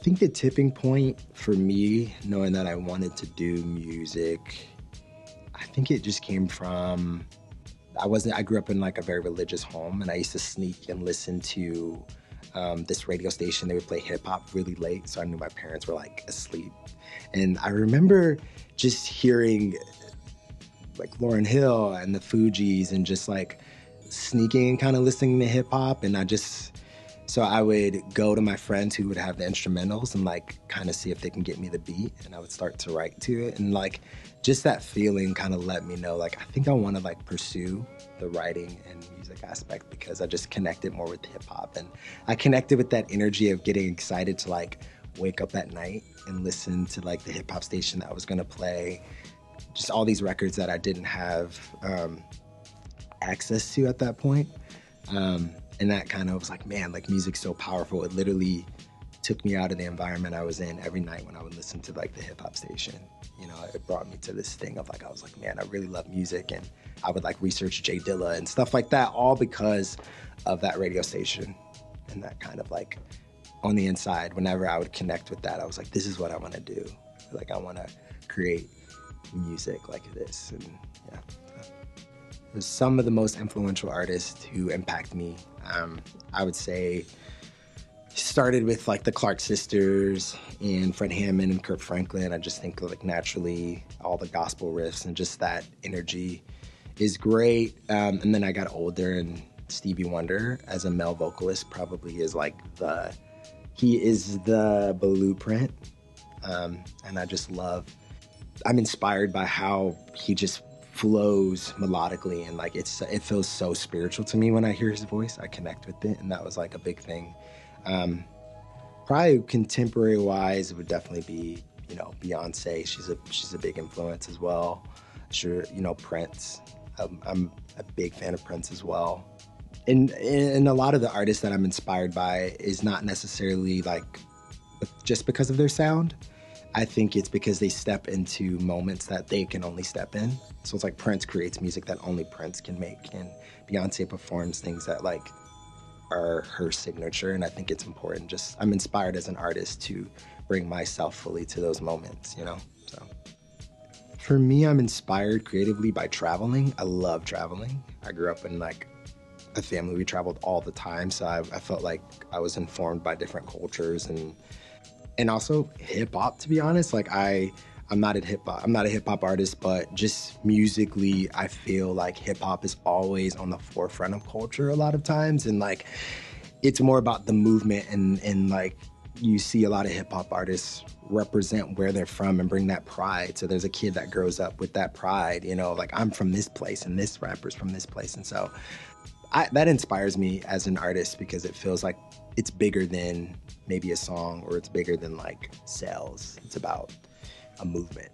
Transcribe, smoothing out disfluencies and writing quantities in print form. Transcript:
think the tipping point for me, knowing that I wanted to do music, I think it just came from, I grew up in like a very religious home, and I used to sneak and listen to this radio station. They would play hip hop really late, so I knew my parents were like asleep. And I remember just hearing like Lauryn Hill and the Fugees and just like sneaking and kind of listening to hip hop. And so I would go to my friends who would have the instrumentals and like kind of see if they can get me the beat, and I would start to write to it. And like just that feeling kind of let me know, like, I think I want to like pursue the writing and music aspect, because I just connected more with hip hop, and I connected with that energy of getting excited to like wake up at night and listen to like the hip hop station that was going to play just all these records that I didn't have access to at that point. And that kind of was like, man, like music's so powerful. It literally took me out of the environment I was in every night when I would listen to like the hip hop station. You know, it brought me to this thing of like, I was like, man, I really love music. And I would like research J Dilla and stuff like that, all because of that radio station. And that kind of like on the inside, whenever I would connect with that, I was like, this is what I want to do. Like, I want to create music like this. And yeah. There's some of the most influential artists who impact me. I would say started with like the Clark sisters and Fred Hammond and Kirk Franklin. I just think like naturally all the gospel riffs and just that energy is great. And then I got older, and Stevie Wonder as a male vocalist probably is like he is the blueprint. And I just I'm inspired by how he just flows melodically, and like it feels so spiritual to me when I hear his voice. I connect with it, and that was like a big thing. Probably contemporary wise, it would definitely be, you know, Beyonce. She's a big influence as well. Sure, you know, Prince. I'm a big fan of Prince as well. And a lot of the artists that I'm inspired by is not necessarily like just because of their sound. I think it's because they step into moments that they can only step in. So it's like Prince creates music that only Prince can make, and Beyonce performs things that like are her signature. And I think it's important. I'm inspired as an artist to bring myself fully to those moments, you know? So for me, I'm inspired creatively by traveling. I love traveling. I grew up in like a family, we traveled all the time. So I felt like I was informed by different cultures, and also hip hop, to be honest. Like I'm not a hip hop artist, but just musically, I feel like hip hop is always on the forefront of culture a lot of times. And like, it's more about the movement, and like you see a lot of hip hop artists represent where they're from and bring that pride. So there's a kid that grows up with that pride, you know, like I'm from this place and this rapper's from this place. And so that inspires me as an artist, because it feels like it's bigger than maybe a song, or it's bigger than like sales. It's about a movement.